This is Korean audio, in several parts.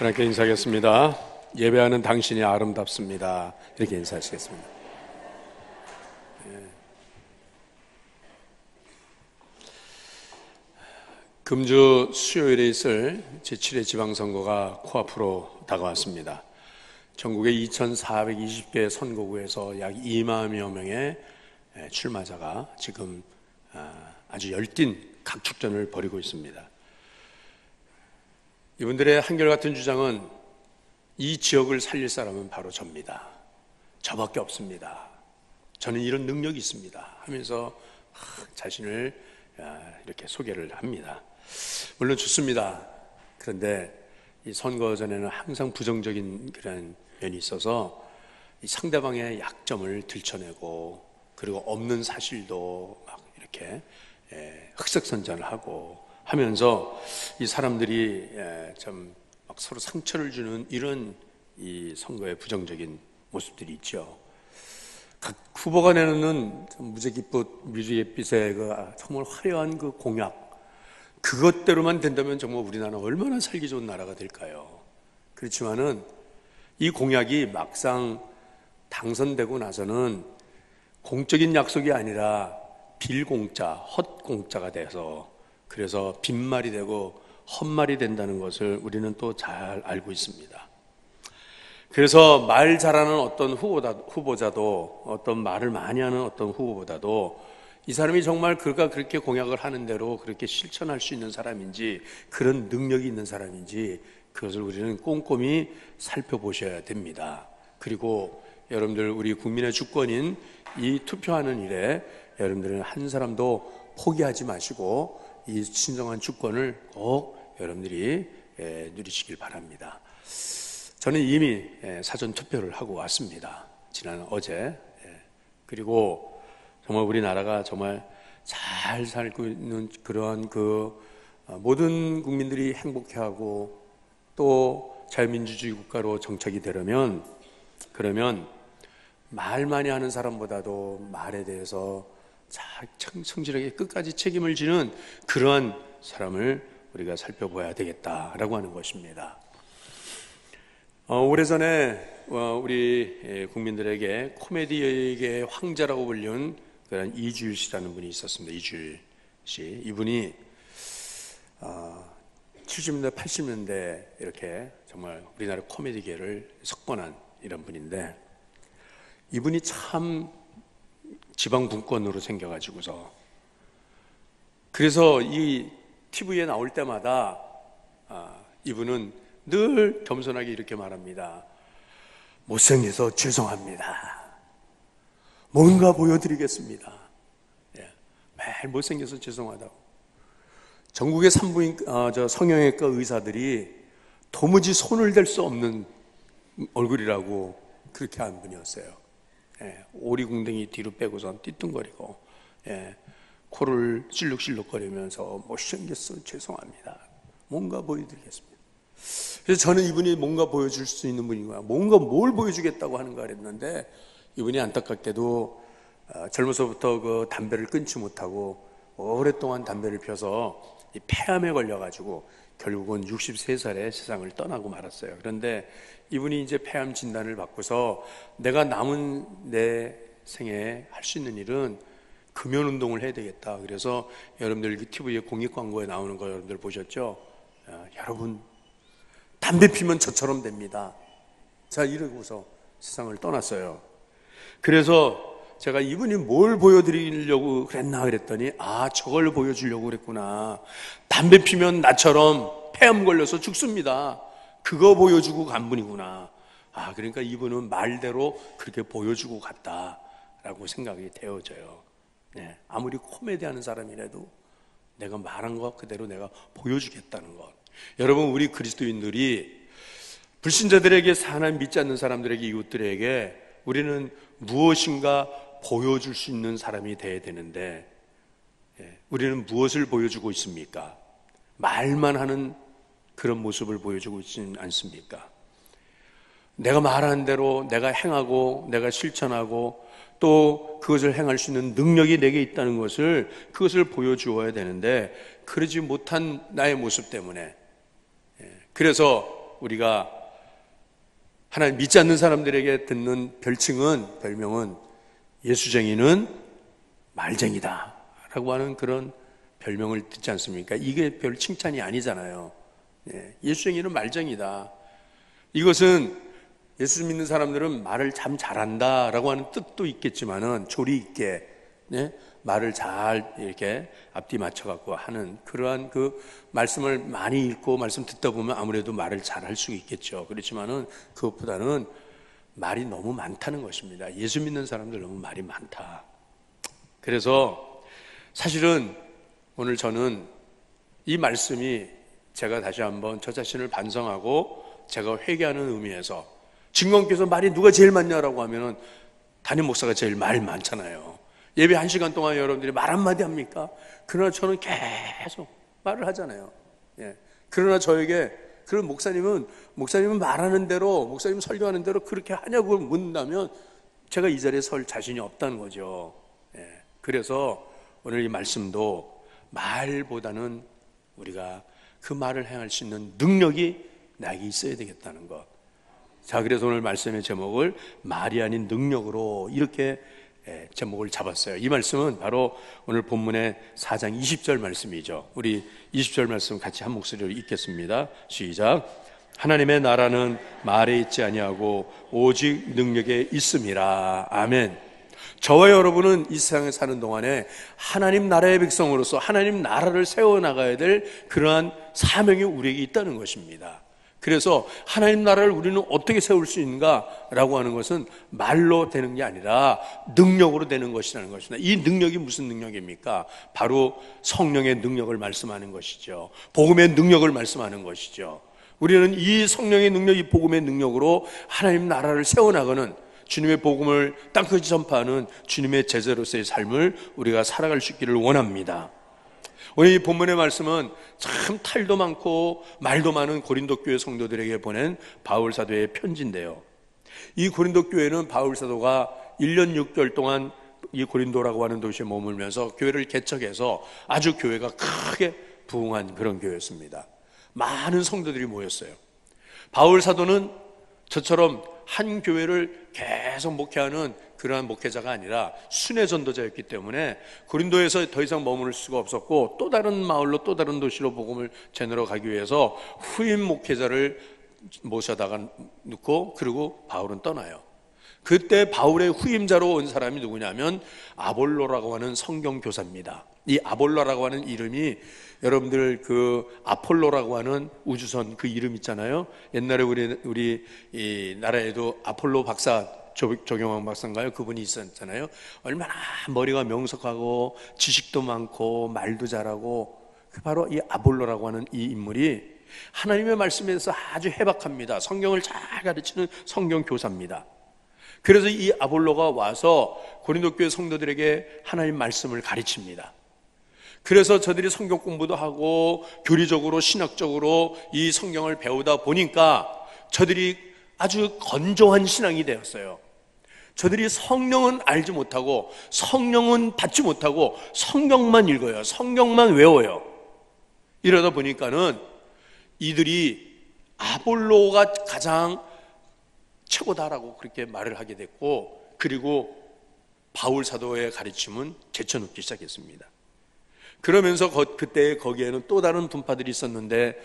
그렇게 인사하겠습니다. 예배하는 당신이 아름답습니다. 이렇게 인사하시겠습니다. 금주 수요일에 있을 제7회 지방선거가 코앞으로 다가왔습니다. 전국의 2,420개 선거구에서 약 2만여 명의 출마자가 지금 아주 열띤 각축전을 벌이고 있습니다. 이분들의 한결같은 주장은 이 지역을 살릴 사람은 바로 접니다. 저밖에 없습니다. 저는 이런 능력이 있습니다 하면서 자신을 이렇게 소개를 합니다. 물론 좋습니다. 그런데 이 선거 전에는 항상 부정적인 그런 면이 있어서 이 상대방의 약점을 들춰내고 그리고 없는 사실도 막 이렇게 흑색선전을 하고 하면서 이 사람들이 좀 막 서로 상처를 주는 이런 이 선거의 부정적인 모습들이 있죠. 각 후보가 내놓는 무지갯빛의 그 정말 화려한 그 공약, 그것대로만 된다면 정말 우리나라는 얼마나 살기 좋은 나라가 될까요? 그렇지만은 이 공약이 막상 당선되고 나서는 공적인 약속이 아니라 빌공짜, 헛공짜가 돼서 그래서 빈말이 되고 헛말이 된다는 것을 우리는 또 잘 알고 있습니다. 그래서 말 잘하는 어떤 후보자도 어떤 말을 많이 하는 어떤 후보보다도 이 사람이 정말 그가 그렇게 공약을 하는 대로 그렇게 실천할 수 있는 사람인지 그런 능력이 있는 사람인지 그것을 우리는 꼼꼼히 살펴보셔야 됩니다. 그리고 여러분들 우리 국민의 주권인 이 투표하는 일에 여러분들은 한 사람도 포기하지 마시고 이 신성한 주권을 꼭 여러분들이 누리시길 바랍니다. 저는 이미 사전 투표를 하고 왔습니다. 지난 어제. 그리고 정말 우리나라가 정말 잘 살고 있는 그러한 그 모든 국민들이 행복해하고 또 자유민주주의 국가로 정착이 되려면 그러면 말 많이 하는 사람보다도 말에 대해서 성실하게 끝까지 책임을 지는 그러한 사람을 우리가 살펴봐야 되겠다라고 하는 것입니다. 오래전에 우리 국민들에게 코미디의 황제라고 불리는 그런 이주일 씨라는 분이 있었습니다. 이주일 씨. 이분이 70년대, 80년대 이렇게 정말 우리나라 코미디계를 석권한 이런 분인데 이분이 참 지방 분권으로 생겨가지고서 그래서 이 TV에 나올 때마다 이분은 늘 겸손하게 이렇게 말합니다. 못생겨서 죄송합니다. 뭔가 보여드리겠습니다. 매일 못생겨서 죄송하다고. 전국의 성형외과 의사들이 도무지 손을 댈 수 없는 얼굴이라고 그렇게 한 분이었어요. 오리궁뎅이 뒤로 빼고선 띠뚱거리고 코를 실룩실룩거리면서 못생겼어 죄송합니다. 뭔가 보여드리겠습니다. 그래서 저는 이분이 뭔가 보여줄 수 있는 분이구나, 뭔가 뭘 보여주겠다고 하는가 그랬는데 이분이 안타깝게도 젊어서부터 그 담배를 끊지 못하고 오랫동안 담배를 펴서 이 폐암에 걸려가지고 결국은 63살에 세상을 떠나고 말았어요. 그런데 이분이 이제 폐암 진단을 받고서 내가 남은 내 생에 할 수 있는 일은 금연운동을 해야 되겠다. 그래서 여러분들 TV에 공익광고에 나오는 거 여러분들 보셨죠? 여러분 담배 피면 저처럼 됩니다. 자, 이러고서 세상을 떠났어요. 그래서 제가 이분이 뭘 보여드리려고 그랬나 그랬더니 저걸 보여주려고 그랬구나. 담배 피면 나처럼 폐암 걸려서 죽습니다. 그거 보여주고 간 분이구나. 그러니까 이분은 말대로 그렇게 보여주고 갔다라고 생각이 되어져요. 아무리 코미디 하는 사람이라도 내가 말한 것 그대로 내가 보여주겠다는 것. 여러분, 우리 그리스도인들이 불신자들에게 하나님 믿지 않는 사람들에게 이웃들에게 우리는 무엇인가 보여줄 수 있는 사람이 되어야 되는데 우리는 무엇을 보여주고 있습니까? 말만 하는 그런 모습을 보여주고 있지는 않습니까? 내가 말하는 대로 내가 행하고 내가 실천하고 또 그것을 행할 수 있는 능력이 내게 있다는 것을 그것을 보여주어야 되는데 그러지 못한 나의 모습 때문에 그래서 우리가 하나님 믿지 않는 사람들에게 듣는 별명은 예수쟁이는 말쟁이다 라고 하는 그런 별명을 듣지 않습니까? 이게 별 칭찬이 아니잖아요. 예수쟁이는 말쟁이다. 이것은 예수 믿는 사람들은 말을 참 잘한다 라고 하는 뜻도 있겠지만은 조리 있게 말을 잘 이렇게 앞뒤 맞춰갖고 하는 그러한 그 말씀을 많이 읽고 말씀 듣다 보면 아무래도 말을 잘 할 수 있겠죠. 그렇지만은 그것보다는 말이 너무 많다는 것입니다. 예수 믿는 사람들 너무 말이 많다. 그래서 사실은 오늘 저는 이 말씀이 제가 다시 한번 저 자신을 반성하고 제가 회개하는 의미에서 진검께서 말이 누가 제일 많냐라고 하면은 담임 목사가 제일 말 많잖아요. 예배 1시간 동안 여러분들이 말 한마디 합니까? 그러나 저는 계속 말을 하잖아요. 그러나 저에게 그런 목사님은 말하는 대로, 목사님 설교하는 대로 그렇게 하냐고 묻는다면 제가 이 자리에 설 자신이 없다는 거죠. 그래서 오늘 이 말씀도 말보다는 우리가 그 말을 행할 수 있는 능력이 나에게 있어야 되겠다는 것. 자, 그래서 오늘 말씀의 제목을 말이 아닌 능력으로 이렇게 제목을 잡았어요. 이 말씀은 바로 오늘 본문의 4장 20절 말씀이죠. 우리 20절 말씀 같이 한 목소리로 읽겠습니다. 시작. 하나님의 나라는 말에 있지 아니하고 오직 능력에 있음이라. 아멘. 저와 여러분은 이 세상에 사는 동안에 하나님 나라의 백성으로서 하나님 나라를 세워나가야 될 그러한 사명이 우리에게 있다는 것입니다. 그래서 하나님 나라를 우리는 어떻게 세울 수 있는가라고 하는 것은 말로 되는 게 아니라 능력으로 되는 것이라는 것입니다. 이 능력이 무슨 능력입니까? 바로 성령의 능력을 말씀하는 것이죠. 복음의 능력을 말씀하는 것이죠. 우리는 이 성령의 능력, 이 복음의 능력으로 하나님 나라를 세워나가는 주님의 복음을 땅끝이 전파하는 주님의 제자로서의 삶을 우리가 살아갈 수 있기를 원합니다. 오늘 이 본문의 말씀은 참 탈도 많고 말도 많은 고린도 교회 성도들에게 보낸 바울 사도의 편지인데요. 이 고린도 교회는 바울 사도가 1년 6개월 동안 이 고린도라고 하는 도시에 머물면서 교회를 개척해서 아주 교회가 크게 부흥한 그런 교회였습니다. 많은 성도들이 모였어요. 바울 사도는 저처럼 한 교회를 계속 목회하는 그러한 목회자가 아니라 순회 전도자였기 때문에 고린도에서 더 이상 머무를 수가 없었고 또 다른 마을로 또 다른 도시로 복음을 전하러 가기 위해서 후임 목회자를 모셔다가 놓고 그리고 바울은 떠나요. 그때 바울의 후임자로 온 사람이 누구냐면 아볼로라고 하는 성경교사입니다. 이 아볼로라고 하는 이름이 여러분들 그 아폴로라고 하는 우주선 그 이름 있잖아요. 옛날에 우리 이 나라에도 아폴로 박사 조경환 박사인가요? 그분이 있었잖아요. 얼마나 머리가 명석하고 지식도 많고 말도 잘하고 바로 이 아볼로라고 하는 이 인물이 하나님의 말씀에서 아주 해박합니다. 성경을 잘 가르치는 성경 교사입니다. 그래서 이 아볼로가 와서 고린도 교회 성도들에게 하나님 말씀을 가르칩니다. 그래서 저들이 성경 공부도 하고 교리적으로 신학적으로 이 성경을 배우다 보니까 저들이 아주 건조한 신앙이 되었어요. 저들이 성령은 알지 못하고 성령은 받지 못하고 성경만 읽어요. 성경만 외워요. 이러다 보니까는 이들이 아볼로가 가장 최고다라고 그렇게 말을 하게 됐고, 그리고 바울 사도의 가르침은 제쳐놓기 시작했습니다. 그러면서 그때 거기에는 또 다른 분파들이 있었는데,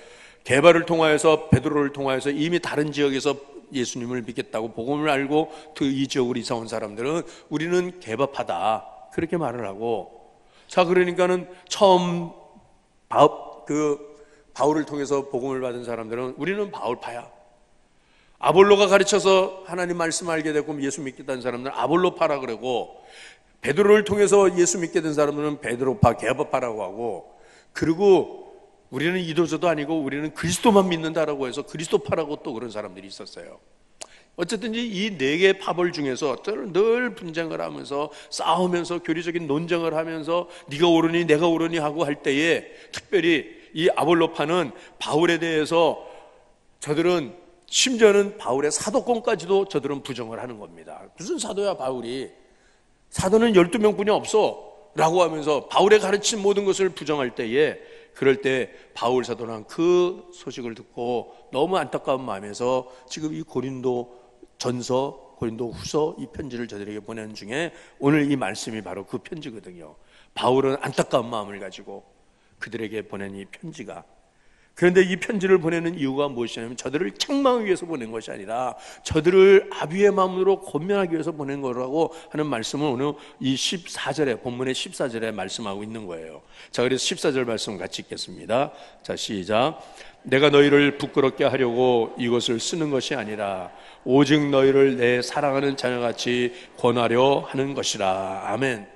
게바를 통하여서 베드로를 통하여서 이미 다른 지역에서 예수님을 믿겠다고 복음을 알고 이 지역으로 이사 온 사람들은 우리는 게바파다 그렇게 말을 하고, 자 그러니까는 처음 바울을 통해서 복음을 받은 사람들은 우리는 바울파야. 아볼로가 가르쳐서 하나님 말씀 알게 되고 예수 믿겠다는 사람들은 아볼로파라 그러고, 베드로를 통해서 예수 믿게 된 사람들은 베드로파, 게바파라고 하고, 그리고 우리는 이도저도 아니고 우리는 그리스도만 믿는다라고 해서 그리스도파라고 또 그런 사람들이 있었어요. 어쨌든 이 네 개의 파벌 중에서 늘 분쟁을 하면서 싸우면서 교리적인 논쟁을 하면서 네가 옳으니 내가 옳으니 하고 할 때에, 특별히 이 아볼로파는 바울에 대해서 저들은 심지어는 바울의 사도권까지도 저들은 부정을 하는 겁니다. 무슨 사도야 바울이, 사도는 12명뿐이 없어 라고 하면서 바울의 가르친 모든 것을 부정할 때에 그럴 때 바울 사도는 그 소식을 듣고 너무 안타까운 마음에서 지금 이 고린도 전서, 고린도 후서 이 편지를 저들에게 보내는 중에 오늘 이 말씀이 바로 그 편지거든요. 바울은 안타까운 마음을 가지고 그들에게 보낸 이 편지가, 그런데 이 편지를 보내는 이유가 무엇이냐면 저들을 책망하기 위해서 보낸 것이 아니라 저들을 아비의 마음으로 권면하기 위해서 보낸 거라고 하는 말씀을 오늘 이 14절에, 본문의 14절에 말씀하고 있는 거예요. 자, 그래서 14절 말씀 같이 읽겠습니다. 자, 시작. 내가 너희를 부끄럽게 하려고 이것을 쓰는 것이 아니라 오직 너희를 내 사랑하는 자녀같이 권하려 하는 것이라. 아멘.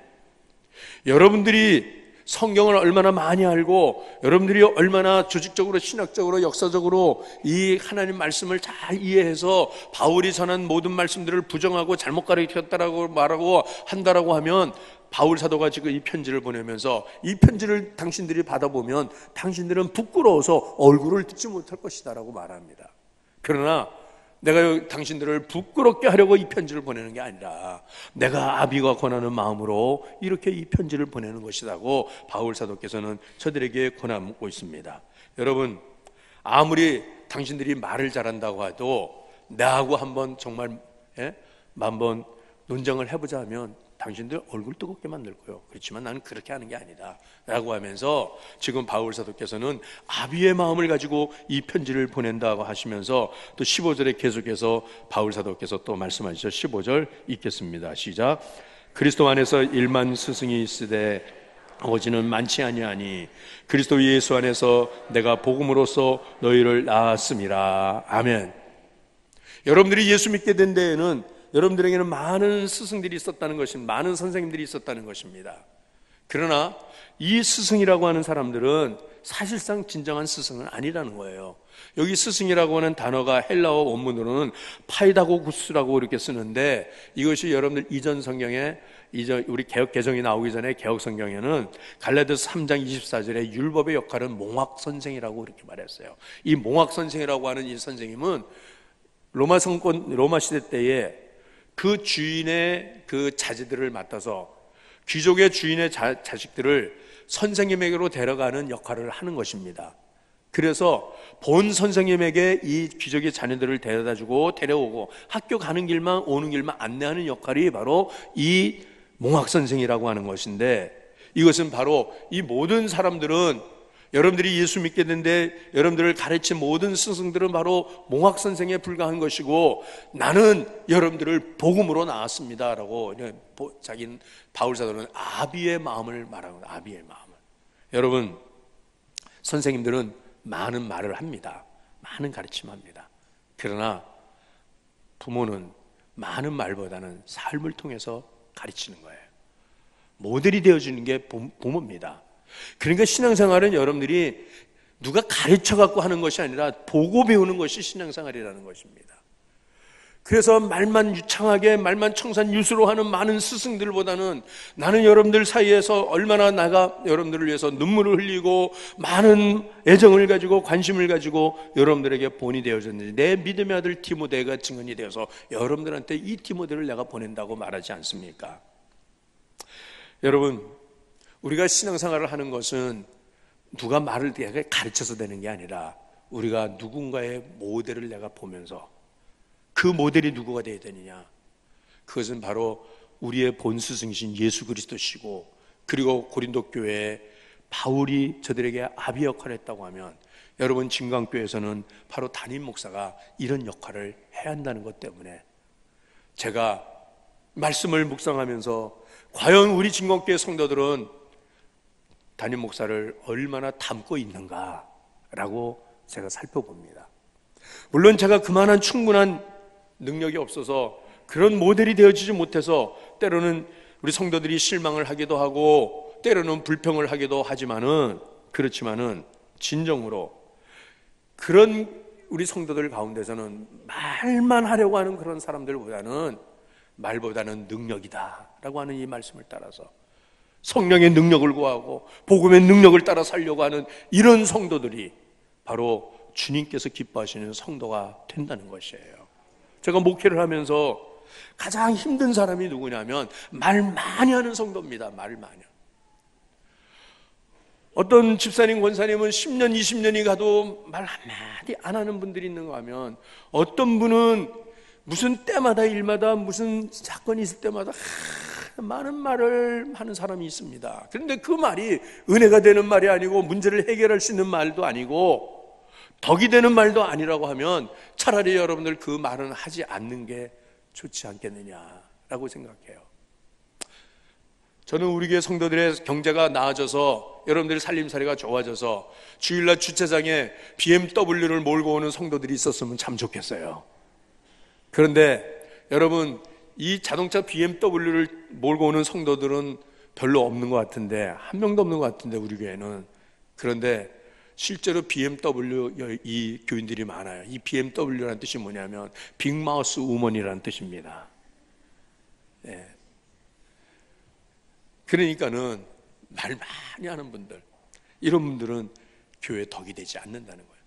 여러분들이 성경을 얼마나 많이 알고 여러분들이 얼마나 조직적으로, 신학적으로, 역사적으로 이 하나님 말씀을 잘 이해해서 바울이 전한 모든 말씀들을 부정하고 잘못 가르쳤다라고 말하고 한다라고 하면, 바울 사도가 지금 이 편지를 보내면서 이 편지를 당신들이 받아보면 당신들은 부끄러워서 얼굴을 듣지 못할 것이다 라고 말합니다. 그러나 내가 당신들을 부끄럽게 하려고 이 편지를 보내는 게 아니라 내가 아비가 권하는 마음으로 이렇게 이 편지를 보내는 것이라고 바울 사도께서는 저들에게 권하고 있습니다. 여러분, 아무리 당신들이 말을 잘한다고 해도 나하고 한번 정말 한번 논쟁을 해보자 하면 당신들 얼굴 뜨겁게 만들 거예요. 그렇지만 나는 그렇게 하는 게 아니다 라고 하면서 지금 바울 사도께서는 아비의 마음을 가지고 이 편지를 보낸다고 하시면서 또 15절에 계속해서 바울 사도께서 또 말씀하시죠. 15절 읽겠습니다. 시작. 그리스도 안에서 1만 스승이 있으되 아버지는 많지 아니하니 그리스도 예수 안에서 내가 복음으로써 너희를 낳았음이라. 아멘. 여러분들이 예수 믿게 된 데에는 여러분들에게는 많은 스승들이 있었다는 것입니다. 많은 선생님들이 있었다는 것입니다. 그러나 이 스승이라고 하는 사람들은 사실상 진정한 스승은 아니라는 거예요. 여기 스승이라고 하는 단어가 헬라어 원문으로는 파이다고구스라고 이렇게 쓰는데, 이것이 여러분들 이전 성경에, 우리 개혁 개정이 나오기 전에 개혁 성경에는 갈라디아서 3장 24절에 율법의 역할은 몽학 선생이라고 이렇게 말했어요. 이 몽학 선생이라고 하는 이 선생님은 로마 시대 때에 그 주인의 그 자제들을 맡아서 귀족의 주인의 자식들을 선생님에게로 데려가는 역할을 하는 것입니다. 그래서 본 선생님에게 이 귀족의 자녀들을 데려다주고 데려오고 학교 가는 길만 오는 길만 안내하는 역할이 바로 이 몽학선생이라고 하는 것인데, 이것은 바로 이 모든 사람들은, 여러분들이 예수 믿게 된데 여러분들을 가르친 모든 스승들은 바로 몽학선생에 불과한 것이고, 나는 여러분들을 복음으로 낳았습니다 라고 자기는, 바울 사도는 아비의 마음을 말하고, 아비의 마음을. 여러분, 선생님들은 많은 말을 합니다. 많은 가르침합니다. 그러나 부모는 많은 말보다는 삶을 통해서 가르치는 거예요. 모델이 되어주는 게 부모입니다. 그러니까 신앙생활은 여러분들이 누가 가르쳐갖고 하는 것이 아니라 보고 배우는 것이 신앙생활이라는 것입니다. 그래서 말만 유창하게, 말만 청산유수로 하는 많은 스승들보다는 나는 여러분들 사이에서 얼마나 나가 여러분들을 위해서 눈물을 흘리고 많은 애정을 가지고 관심을 가지고 여러분들에게 본이 되어졌는지, 내 믿음의 아들 디모데가 증언이 되어서 여러분들한테 이 디모데를 내가 보낸다고 말하지 않습니까? 여러분, 우리가 신앙생활을 하는 것은 누가 말을 내가 가르쳐서 되는 게 아니라 우리가 누군가의 모델을 내가 보면서, 그 모델이 누구가 되어야 되느냐? 그것은 바로 우리의 본 스승이신 예수 그리스도시고, 그리고 고린도 교회에 바울이 저들에게 아비 역할을 했다고 하면, 여러분 진강교회에서는 바로 담임 목사가 이런 역할을 해야 한다는 것 때문에 제가 말씀을 묵상하면서 과연 우리 진강교회 성도들은 담임 목사를 얼마나 닮고 있는가라고 제가 살펴봅니다. 물론 제가 그만한 충분한 능력이 없어서 그런 모델이 되어지지 못해서 때로는 우리 성도들이 실망을 하기도 하고 때로는 불평을 하기도 하지만은, 그렇지만은 진정으로 그런 우리 성도들 가운데서는 말만 하려고 하는 그런 사람들보다는 말보다는 능력이다라고 하는 이 말씀을 따라서 성령의 능력을 구하고 복음의 능력을 따라 살려고 하는 이런 성도들이 바로 주님께서 기뻐하시는 성도가 된다는 것이에요. 제가 목회를 하면서 가장 힘든 사람이 누구냐면 말 많이 하는 성도입니다. 말을 많이. 어떤 집사님, 권사님은 10년, 20년이 가도 말 한마디 안 하는 분들이 있는가 하면, 어떤 분은 무슨 때마다 일마다 무슨 사건이 있을 때마다 많은 말을 하는 사람이 있습니다. 그런데 그 말이 은혜가 되는 말이 아니고 문제를 해결할 수 있는 말도 아니고 덕이 되는 말도 아니라고 하면 차라리 여러분들 그 말은 하지 않는 게 좋지 않겠느냐라고 생각해요. 저는 우리 교회 성도들의 경제가 나아져서 여러분들의 살림살이가 좋아져서 주일날 주차장에 BMW를 몰고 오는 성도들이 있었으면 참 좋겠어요. 그런데 여러분, 이 자동차 BMW를 몰고 오는 성도들은 별로 없는 것 같은데, 한 명도 없는 것 같은데 우리 교회는. 그런데 실제로 BMW 이 교인들이 많아요. 이 BMW라는 뜻이 뭐냐면 빅마우스 우먼이라는 뜻입니다. 네. 그러니까는 말 많이 하는 분들, 이런 분들은 교회에 덕이 되지 않는다는 거예요.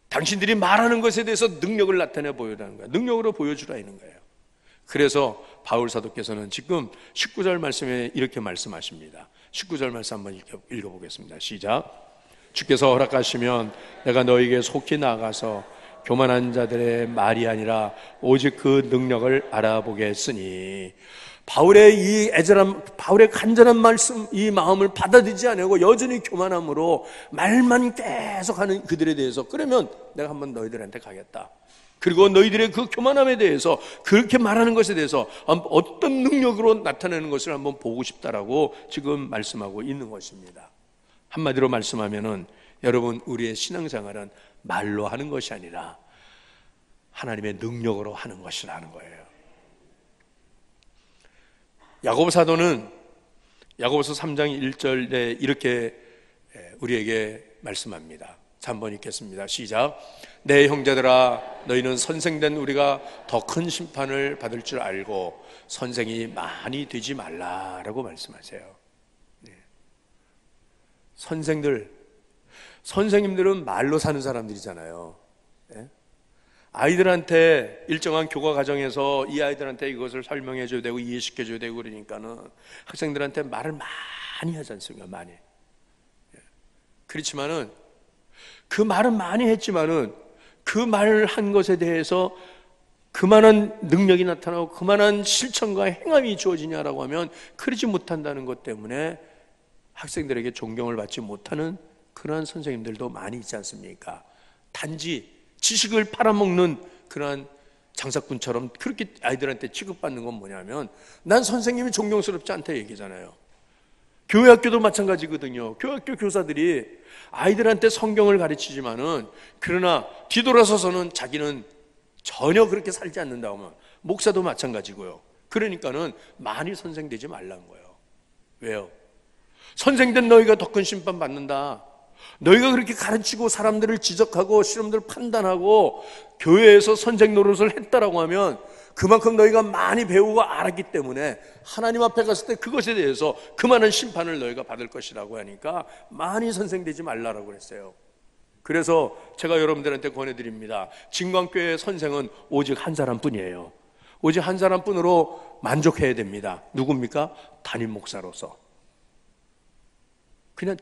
당신들이 말하는 것에 대해서 능력을 나타내 보여라는 거예요. 능력으로 보여주라 있는 거예요. 그래서 바울 사도께서는 지금 19절 말씀에 이렇게 말씀하십니다. 19절 말씀 한번 읽어보겠습니다. 시작. 주께서 허락하시면 내가 너에게 속히 나아가서 교만한 자들의 말이 아니라 오직 그 능력을 알아보겠으니, 바울의 이 애절한, 바울의 간절한 말씀, 이 마음을 받아들이지 않고 여전히 교만함으로 말만 계속하는 그들에 대해서, 그러면 내가 한번 너희들한테 가겠다. 그리고 너희들의 그 교만함에 대해서, 그렇게 말하는 것에 대해서 어떤 능력으로 나타내는 것을 한번 보고 싶다라고 지금 말씀하고 있는 것입니다. 한마디로 말씀하면은 여러분, 우리의 신앙생활은 말로 하는 것이 아니라 하나님의 능력으로 하는 것이라는 거예요. 야고보 사도는 야고보서 3장 1절에 이렇게 우리에게 말씀합니다. 자, 한번 읽겠습니다. 시작. 내 형제들아, 너희는 선생된 우리가 더 큰 심판을 받을 줄 알고 선생이 많이 되지 말라라고 말씀하세요. 네. 선생님들은 말로 사는 사람들이잖아요. 네? 아이들한테 일정한 교과 과정에서 이 아이들한테 이것을 설명해 줘야 되고 이해시켜 줘야 되고 그러니까는 학생들한테 말을 많이 하지 않습니까? 많이. 그렇지만은 그 말은 많이 했지만은 그 말을 한 것에 대해서 그만한 능력이 나타나고 그만한 실천과 행함이 주어지냐라고 하면 그러지 못한다는 것 때문에 학생들에게 존경을 받지 못하는 그러한 선생님들도 많이 있지 않습니까? 단지 지식을 팔아먹는 그러한 장사꾼처럼 그렇게 아이들한테 취급받는 건 뭐냐면, 난 선생님이 존경스럽지 않다 얘기잖아요. 교회 학교도 마찬가지거든요. 교회 학교 교사들이 아이들한테 성경을 가르치지만은, 그러나 뒤돌아서서는 자기는 전혀 그렇게 살지 않는다고 하면, 목사도 마찬가지고요. 그러니까는 많이 선생되지 말라는 거예요. 왜요? 선생된 너희가 더 큰 심판 받는다. 너희가 그렇게 가르치고 사람들을 지적하고 시험들을 판단하고 교회에서 선생 노릇을 했다라고 하면 그만큼 너희가 많이 배우고 알았기 때문에 하나님 앞에 갔을 때 그것에 대해서 그만한 심판을 너희가 받을 것이라고 하니까 많이 선생되지 말라라고 그랬어요. 그래서 제가 여러분들한테 권해드립니다. 진광교회의 선생은 오직 한 사람뿐이에요. 오직 한 사람뿐으로 만족해야 됩니다. 누굽니까? 담임 목사로서. 그냥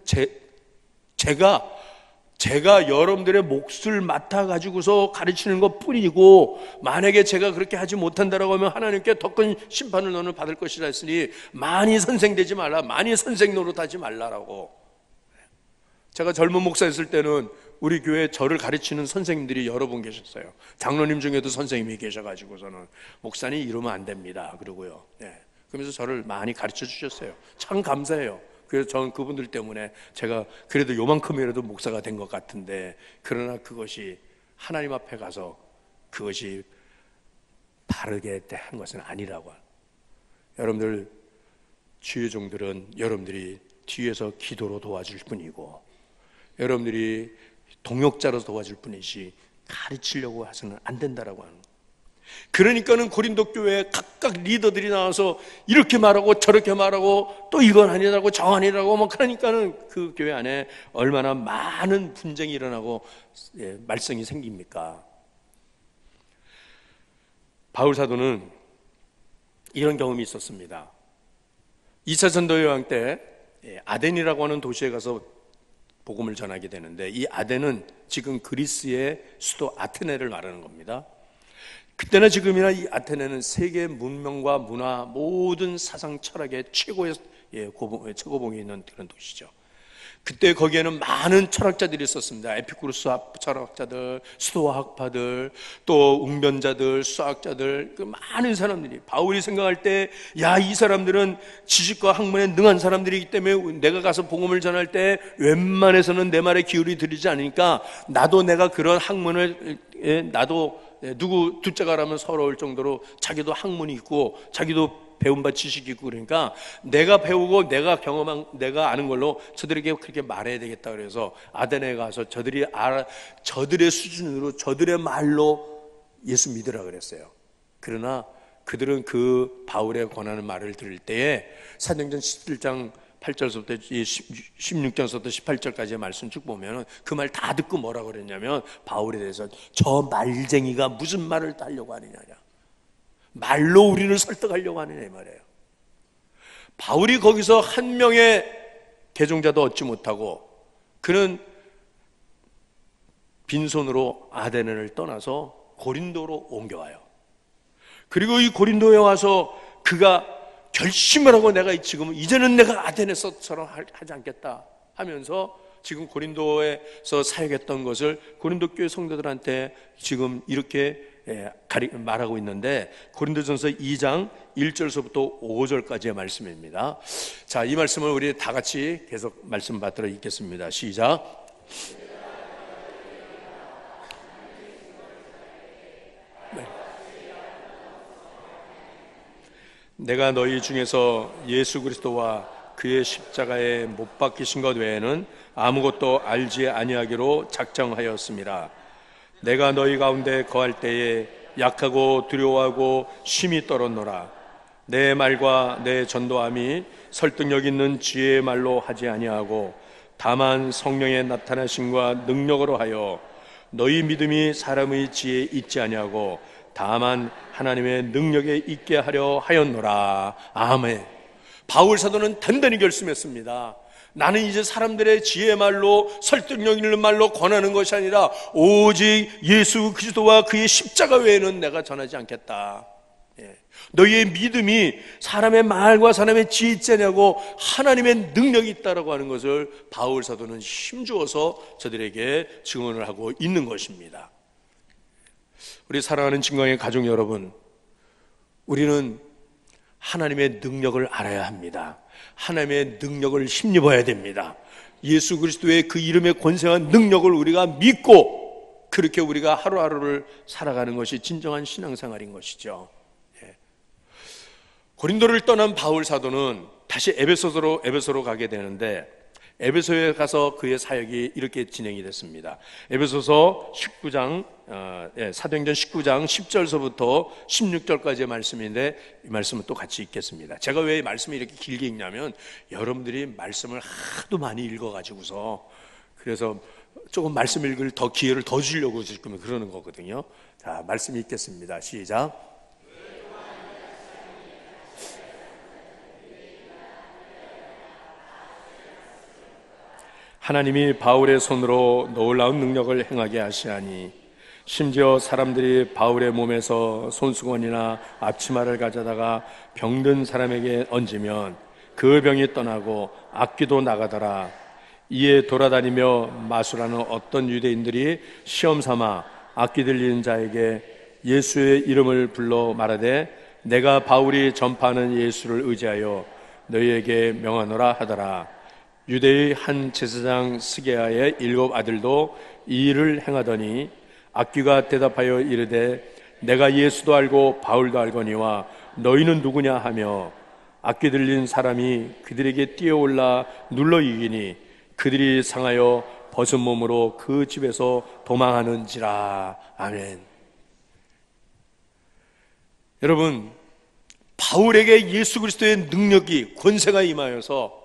제가 여러분들의 몫을 맡아가지고서 가르치는 것 뿐이고, 만약에 제가 그렇게 하지 못한다라고 하면 하나님께 더 큰 심판을 너는 받을 것이라 했으니 많이 선생되지 말라, 많이 선생 노릇하지 말라라고. 제가 젊은 목사였을 때는 우리 교회에 저를 가르치는 선생님들이 여러 분 계셨어요. 장로님 중에도 선생님이 계셔가지고서는 목사님 이러면 안 됩니다 그러고요. 네. 그러면서 저를 많이 가르쳐 주셨어요. 참 감사해요. 그래서 저는 그분들 때문에 제가 그래도 요만큼이라도 목사가 된 것 같은데, 그러나 그것이 하나님 앞에 가서 그것이 바르게 한 것은 아니라고. 여러분들 주의 종들은 여러분들이 뒤에서 기도로 도와줄 뿐이고, 여러분들이 동역자로 도와줄 뿐이지 가르치려고 해서는 안 된다라고 하는 거예요. 그러니까는 고린도 교회에 각각 리더들이 나와서 이렇게 말하고 저렇게 말하고 또 이건 아니라고 저 아니라고 막 그러니까는 그 교회 안에 얼마나 많은 분쟁이 일어나고 말썽이 생깁니까? 바울 사도는 이런 경험이 있었습니다. 2차 전도 여행 때 아덴이라고 하는 도시에 가서 복음을 전하게 되는데, 이 아덴은 지금 그리스의 수도 아테네를 말하는 겁니다. 그때나 지금이나 이 아테네는 세계 문명과 문화, 모든 사상 철학의 최고의 최고봉에 있는 그런 도시죠. 그때 거기에는 많은 철학자들이 있었습니다. 에피쿠르스 철학자들, 스토아학파들, 또 웅변자들, 수학자들, 그 많은 사람들이, 바울이 생각할 때, 야, 이 사람들은 지식과 학문에 능한 사람들이기 때문에 내가 가서 복음을 전할 때 웬만해서는 내 말에 기울이 들이지 않으니까 나도 내가 그런 학문을, 나도 누구 둘째가라면 서러울 정도로 자기도 학문이 있고 자기도 배운 바 지식이 있고, 그러니까 내가 배우고 내가 경험한, 내가 아는 걸로 저들에게 그렇게 말해야 되겠다. 그래서 아테네에 가서 저들의 수준으로, 저들의 말로 예수 믿으라 그랬어요. 그러나 그들은 그 바울의 권하는 말을 들을 때에 사도행전 17장 8절부터 16절부터 18절까지의 말씀 쭉 보면 그 말 다 듣고 뭐라고 그랬냐면, 바울에 대해서 저 말쟁이가 무슨 말을 하려고 하느냐, 말로 우리를 설득하려고 하느냐 이 말이에요. 바울이 거기서 한 명의 개종자도 얻지 못하고 그는 빈손으로 아테네를 떠나서 고린도로 옮겨와요. 그리고 이 고린도에 와서 그가 결심을 하고, 내가 지금 이제는 내가 아테네서처럼 하지 않겠다 하면서 지금 고린도에서 사역했던 것을 고린도 교회 성도들한테 지금 이렇게 말하고 있는데, 고린도전서 2장 1절서부터 5절까지의 말씀입니다. 자, 이 말씀을 우리 다 같이 계속 말씀 받들어 읽겠습니다. 시작. 네. 내가 너희 중에서 예수 그리스도와 그의 십자가에 못 박히신 것 외에는 아무것도 알지 아니하기로 작정하였습니다. 내가 너희 가운데 거할 때에 약하고 두려워하고 심히 떨었노라. 내 말과 내 전도함이 설득력 있는 지혜의 말로 하지 아니하고 다만 성령의 나타나심과 능력으로 하여 너희 믿음이 사람의 지혜에 있지 아니하고 다만 하나님의 능력에 있게 하려 하였노라. 아멘. 바울 사도는 단단히 결심했습니다. 나는 이제 사람들의 지혜의 말로, 설득력 있는 말로 권하는 것이 아니라 오직 예수 그리스도와 그의 십자가 외에는 내가 전하지 않겠다. 너희의 믿음이 사람의 말과 사람의 지혜 있지 않냐고 하나님의 능력이 있다라고 하는 것을 바울 사도는 힘주어서 저들에게 증언을 하고 있는 것입니다. 우리 사랑하는 진광의 가족 여러분, 우리는 하나님의 능력을 알아야 합니다. 하나님의 능력을 힘입어야 됩니다. 예수 그리스도의 그 이름의 권세와 능력을 우리가 믿고 그렇게 우리가 하루하루를 살아가는 것이 진정한 신앙생활인 것이죠. 고린도를 떠난 바울 사도는 다시 에베소로 가게 되는데, 에베소에 가서 그의 사역이 이렇게 진행이 됐습니다. 에베소서 19장, 사도행전 19장 10절서부터 16절까지의 말씀인데, 이 말씀은 또 같이 읽겠습니다. 제가 왜 이 말씀을 이렇게 길게 읽냐면, 여러분들이 말씀을 하도 많이 읽어가지고서 그래서 조금 말씀 읽을 더 기회를 더 주려고 지금 그러는 거거든요. 자, 말씀 읽겠습니다. 시작. 하나님이 바울의 손으로 놀라운 능력을 행하게 하시하니, 심지어 사람들이 바울의 몸에서 손수건이나 앞치마를 가져다가 병든 사람에게 얹으면 그 병이 떠나고 악귀도 나가더라. 이에 돌아다니며 마술하는 어떤 유대인들이 시험삼아 악귀 들리는 자에게 예수의 이름을 불러 말하되, 내가 바울이 전파하는 예수를 의지하여 너희에게 명하노라 하더라. 유대의 한 제사장 스게아의 7 아들도 이 일을 행하더니 악귀가 대답하여 이르되, 내가 예수도 알고 바울도 알거니와 너희는 누구냐 하며 악귀 들린 사람이 그들에게 뛰어올라 눌러 이기니 그들이 상하여 벗은 몸으로 그 집에서 도망하는지라. 아멘. 여러분, 바울에게 예수 그리스도의 능력이, 권세가 임하여서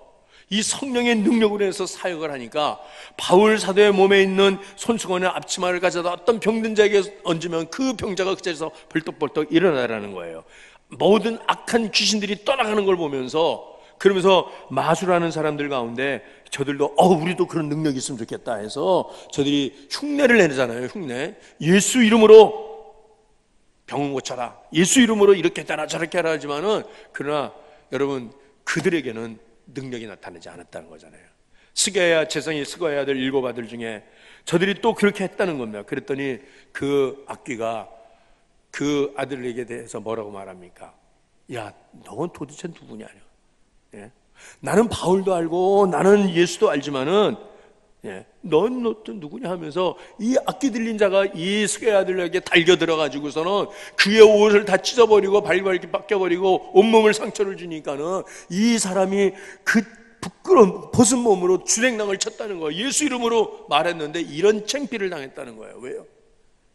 이 성령의 능력으로 해서 사역을 하니까 바울 사도의 몸에 있는 손수건의 앞치마를 가져다 어떤 병든 자에게 얹으면 그 병자가 그 자리에서 벌떡벌떡 일어나라는 거예요. 모든 악한 귀신들이 떠나가는 걸 보면서 그러면서 마술하는 사람들 가운데 저들도 우리도 그런 능력이 있으면 좋겠다 해서 저들이 흉내를 내잖아요. 흉내. 예수 이름으로 병은 고쳐라, 예수 이름으로 이렇게 해라 저렇게 하라 하지만은, 그러나 여러분, 그들에게는 능력이 나타나지 않았다는 거잖아요. 스가랴, 재성이 스가랴 아들 7 아들 중에 저들이 또 그렇게 했다는 겁니다. 그랬더니 그 악귀가 그 아들에게 대해서 뭐라고 말합니까? 야, 넌 도대체 누구냐? 예? 나는 바울도 알고 나는 예수도 알지만은, 예, 넌 또 누구냐 하면서 이 악기 들린 자가 이 스가랴 아들에게 달겨 들어가지고서는 그의 옷을 다 찢어버리고 발발게 벗겨버리고 온몸을 상처를 주니까는 이 사람이 그 부끄러운 벗은 몸으로 주랭랑을 쳤다는 거예요. 예수 이름으로 말했는데 이런 창피를 당했다는 거예요. 왜요?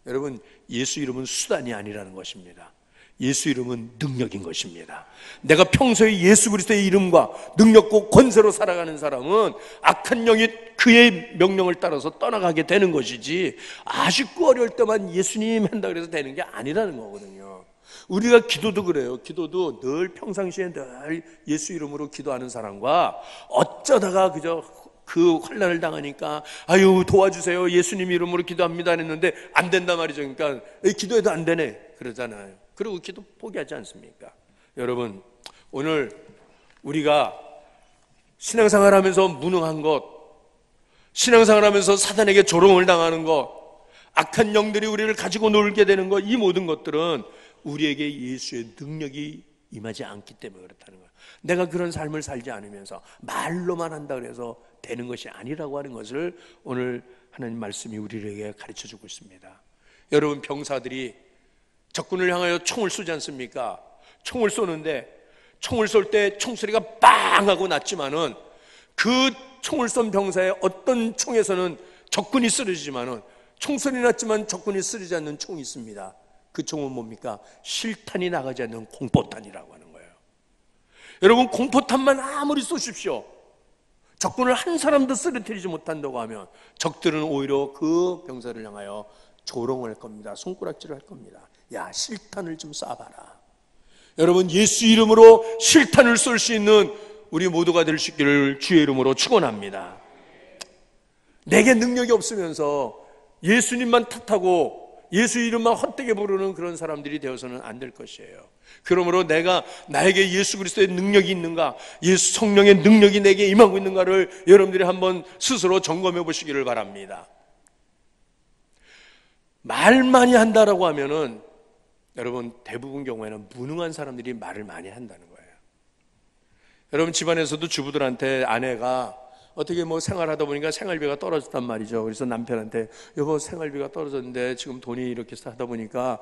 여러분, 예수 이름은 수단이 아니라는 것입니다. 예수 이름은 능력인 것입니다. 내가 평소에 예수 그리스도의 이름과 능력과 권세로 살아가는 사람은 악한 영이 그의 명령을 따라서 떠나가게 되는 것이지, 아쉽고 어려울 때만 예수님 한다 그래서 되는 게 아니라는 거거든요. 우리가 기도도 그래요. 기도도 늘 평상시에 늘 예수 이름으로 기도하는 사람과 어쩌다가 그저 그 환난을 당하니까 아유 도와주세요, 예수님 이름으로 기도합니다 했는데 안 된단 말이죠. 그러니까 기도해도 안 되네 그러잖아요. 그리고 기도 포기하지 않습니까? 여러분, 오늘 우리가 신앙생활 하면서 무능한 것, 신앙생활 하면서 사단에게 조롱을 당하는 것, 악한 영들이 우리를 가지고 놀게 되는 것, 이 모든 것들은 우리에게 예수의 능력이 임하지 않기 때문에 그렇다는 거예요. 내가 그런 삶을 살지 않으면서 말로만 한다 그래서 되는 것이 아니라고 하는 것을 오늘 하나님 말씀이 우리에게 가르쳐 주고 있습니다. 여러분, 병사들이 적군을 향하여 총을 쏘지 않습니까? 총을 쏘는데 총을 쏠 때 총소리가 빵 하고 났지만은 그 총을 쏜 병사의 어떤 총에서는 적군이 쓰러지지만은 총소리 났지만 적군이 쓰러지지 않는 총이 있습니다. 그 총은 뭡니까? 실탄이 나가지 않는 공포탄이라고 하는 거예요. 여러분, 공포탄만 아무리 쏘십시오, 적군을 한 사람도 쓰러뜨리지 못한다고 하면 적들은 오히려 그 병사를 향하여 조롱을 할 겁니다. 손가락질을 할 겁니다. 야, 실탄을 좀 쏴봐라. 여러분, 예수 이름으로 실탄을 쏠 수 있는 우리 모두가 될 수 있기를 주의 이름으로 축원합니다. 내게 능력이 없으면서 예수님만 탓하고 예수 이름만 헛되게 부르는 그런 사람들이 되어서는 안 될 것이에요. 그러므로 나에게 예수 그리스도의 능력이 있는가, 예수 성령의 능력이 내게 임하고 있는가를 여러분들이 한번 스스로 점검해 보시기를 바랍니다. 말 많이 한다라고 하면은 여러분, 대부분 경우에는 무능한 사람들이 말을 많이 한다는 거예요. 여러분, 집안에서도 주부들한테 아내가 어떻게 생활하다 보니까 생활비가 떨어졌단 말이죠. 그래서 남편한테 여보, 생활비가 떨어졌는데 지금 돈이 이렇게 하다 보니까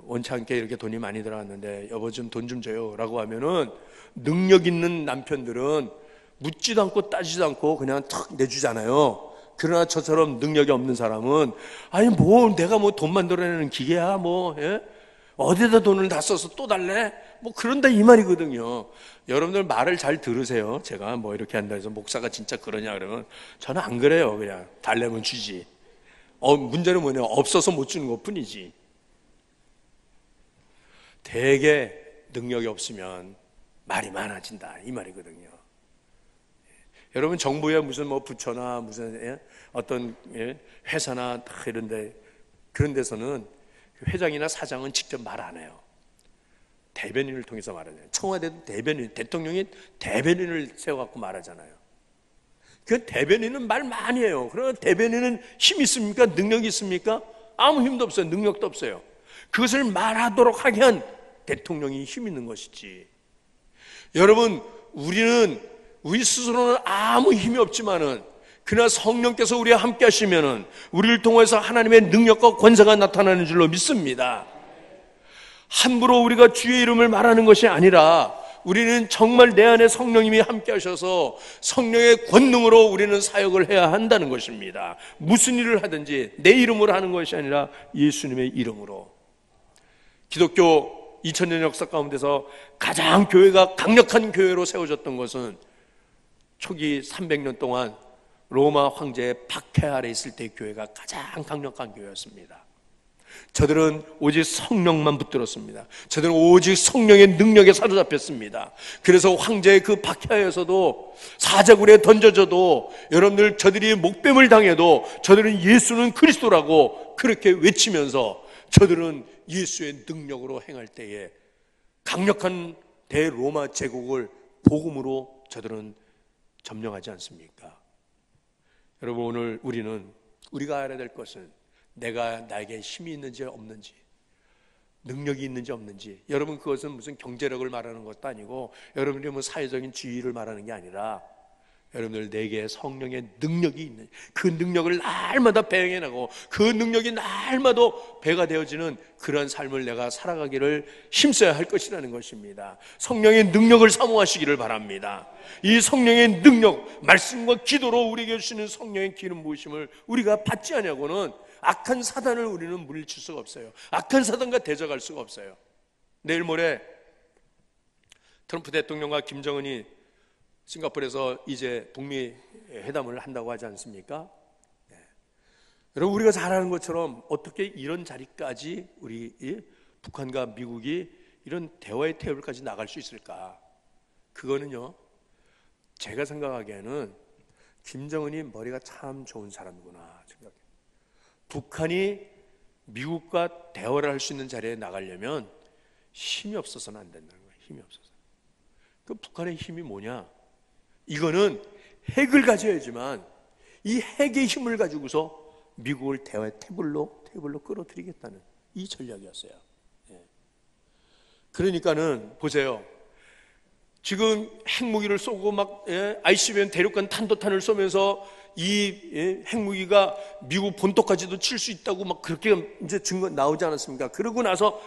원치 않게 이렇게 돈이 많이 들어왔는데 여보 좀 돈 좀 줘요 라고 하면은, 능력 있는 남편들은 묻지도 않고 따지지도 않고 그냥 탁 내주잖아요. 그러나 저처럼 능력이 없는 사람은 아니 내가 돈 만들어내는 기계야 어디다 돈을 다 써서 또 달래? 그런다 이 말이거든요. 여러분들 말을 잘 들으세요. 제가 이렇게 한다 해서 목사가 진짜 그러냐 그러면 저는 안 그래요. 그냥 달래면 주지. 문제는 뭐냐, 없어서 못 주는 것 뿐이지. 대개 능력이 없으면 말이 많아진다 이 말이거든요. 여러분, 정부에 무슨 부처나 무슨 어떤 회사나 이런데, 그런 데서는 회장이나 사장은 직접 말 안 해요. 대변인을 통해서 말하잖아요. 청와대도 대통령이 대변인을 세워갖고 말하잖아요. 그 대변인은 말 많이 해요. 그러나 대변인은 힘이 있습니까? 능력이 있습니까? 아무 힘도 없어요. 능력도 없어요. 그것을 말하도록 하게 한 대통령이 힘 있는 것이지. 여러분, 우리 스스로는 아무 힘이 없지만은 그러나 성령께서 우리와 함께 하시면은 우리를 통해서 하나님의 능력과 권세가 나타나는 줄로 믿습니다. 함부로 우리가 주의 이름을 말하는 것이 아니라 우리는 정말 내 안에 성령님이 함께 하셔서 성령의 권능으로 우리는 사역을 해야 한다는 것입니다. 무슨 일을 하든지 내 이름으로 하는 것이 아니라 예수님의 이름으로. 기독교 2000년 역사 가운데서 가장 교회가 강력한 교회로 세워졌던 것은 초기 300년 동안 로마 황제의 박해 아래 있을 때 교회가 가장 강력한 교회였습니다. 저들은 오직 성령만 붙들었습니다. 저들은 오직 성령의 능력에 사로잡혔습니다. 그래서 황제의 그 박해하에서도 사자굴에 던져져도 여러분들 저들이 목뱀을 당해도 저들은 예수는 그리스도라고 그렇게 외치면서 저들은 예수의 능력으로 행할 때에 강력한 대로마 제국을 복음으로 저들은 점령하지 않습니까? 여러분, 오늘 우리가 알아야 될 것은 나에게 힘이 있는지 없는지, 능력이 있는지 없는지, 여러분 그것은 무슨 경제력을 말하는 것도 아니고 여러분이 뭐 사회적인 지위를 말하는 게 아니라 여러분들 내게 성령의 능력이 있는, 그 능력을 날마다 배행해나고 그 능력이 날마다 배가 되어지는 그런 삶을 내가 살아가기를 힘써야 할 것이라는 것입니다. 성령의 능력을 사모하시기를 바랍니다. 이 성령의 능력, 말씀과 기도로 우리에게 주시는 성령의 기름 부으심을 우리가 받지 않냐고는 악한 사단을 우리는 물리칠 수가 없어요. 악한 사단과 대적할 수가 없어요. 내일 모레 트럼프 대통령과 김정은이 싱가포르에서 이제 북미 회담을 한다고 하지 않습니까? 네. 여러분, 우리가 잘 아는 것처럼 어떻게 이런 자리까지 우리 북한과 미국이 이런 대화의 테이블까지 나갈 수 있을까? 그거는요, 제가 생각하기에는 김정은이 머리가 참 좋은 사람이구나 생각해요. 북한이 미국과 대화를 할 수 있는 자리에 나가려면 힘이 없어서는 안 된다는 거예요. 힘이 없어서. 그 북한의 힘이 뭐냐? 이거는 핵을 가져야지만 이 핵의 힘을 가지고서 미국을 대화의 테이블로 끌어들이겠다는 이 전략이었어요. 그러니까는 보세요. 지금 핵무기를 쏘고 막 ICBM 대륙간 탄도탄을 쏘면서 이 핵무기가 미국 본토까지도 칠 수 있다고 막 그렇게 이제 증거 나오지 않았습니까? 그러고 나서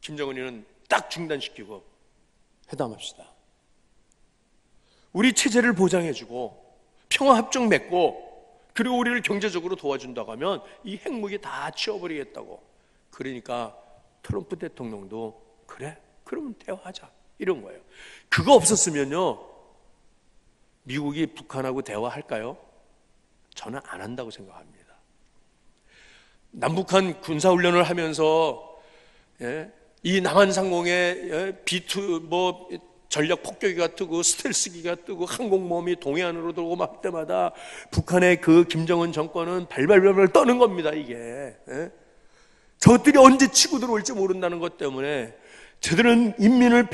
김정은이는 딱 중단시키고 회담합시다. 우리 체제를 보장해주고 평화협정 맺고 그리고 우리를 경제적으로 도와준다고 하면 이 핵무기 다 치워버리겠다고. 그러니까 트럼프 대통령도 그래? 그러면 대화하자 이런 거예요. 그거 없었으면요, 미국이 북한하고 대화할까요? 저는 안 한다고 생각합니다. 남북한 군사훈련을 하면서 이 남한상공에 B2 전략 폭격기가 뜨고 스텔스기가 뜨고 항공모함이 동해안으로 들어오고 막 할 때마다 북한의 그 김정은 정권은 발발발발 떠는 겁니다. 이게 저것들이 언제 치고 들어올지 모른다는 것 때문에 저들은 인민을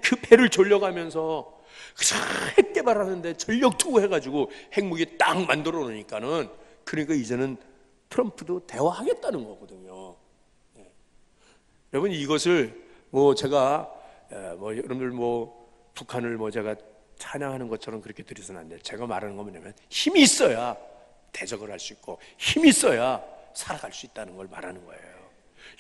그 배를 졸려가면서 핵 개발하는데 전력 투구해가지고 핵무기 딱 만들어 놓으니까는, 그러니까 이제는 트럼프도 대화하겠다는 거거든요. 여러분, 이것을 제가 여러분들 북한을 제가 찬양하는 것처럼 그렇게 들으서는 안 돼요. 제가 말하는 건 뭐냐면 힘이 있어야 대적을 할 수 있고 힘이 있어야 살아갈 수 있다는 걸 말하는 거예요.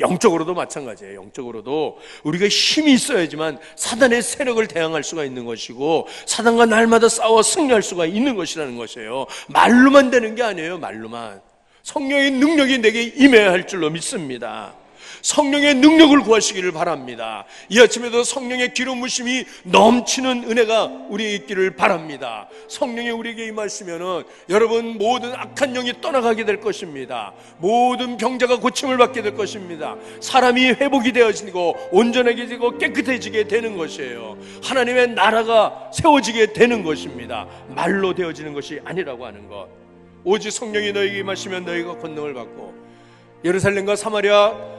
영적으로도 마찬가지예요. 영적으로도 우리가 힘이 있어야지만 사단의 세력을 대항할 수가 있는 것이고 사단과 날마다 싸워 승리할 수가 있는 것이라는 것이에요. 말로만 되는 게 아니에요. 말로만. 성령의 능력이 내게 임해야 할 줄로 믿습니다. 성령의 능력을 구하시기를 바랍니다. 이 아침에도 성령의 기름 부으심이 넘치는 은혜가 우리에게 있기를 바랍니다. 성령이 우리에게 임하시면은 여러분 모든 악한 영이 떠나가게 될 것입니다. 모든 병자가 고침을 받게 될 것입니다. 사람이 회복이 되어지고 온전해지고 깨끗해지게 되는 것이에요. 하나님의 나라가 세워지게 되는 것입니다. 말로 되어지는 것이 아니라고 하는 것. 오직 성령이 너에게 임하시면 너희가 권능을 받고 예루살렘과 사마리아,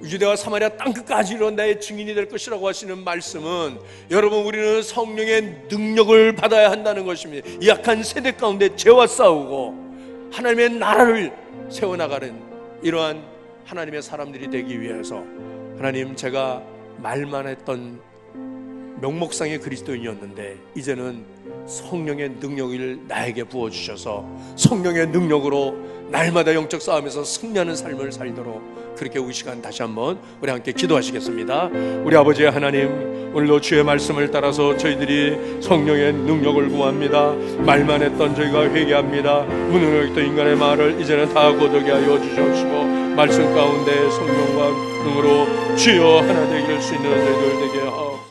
유대와 사마리아 땅끝까지 이런 나의 증인이 될 것이라고 하시는 말씀은, 여러분 우리는 성령의 능력을 받아야 한다는 것입니다. 이 약한 세대 가운데 죄와 싸우고 하나님의 나라를 세워나가는 이러한 하나님의 사람들이 되기 위해서, 하나님, 제가 말만 했던 명목상의 그리스도인이었는데 이제는 성령의 능력을 나에게 부어주셔서 성령의 능력으로 날마다 영적 싸움에서 승리하는 삶을 살도록, 그렇게 우리 시간 다시 한번 우리 함께 기도하시겠습니다. 우리 아버지 하나님, 오늘도 주의 말씀을 따라서 저희들이 성령의 능력을 구합니다. 말만 했던 저희가 회개합니다. 무능력했던 인간의 말을 이제는 다 거두게 하여 주시옵시고 말씀 가운데 성령과 능으로 주여 하나 되길 수 있는 저희들 되게 하옵소서.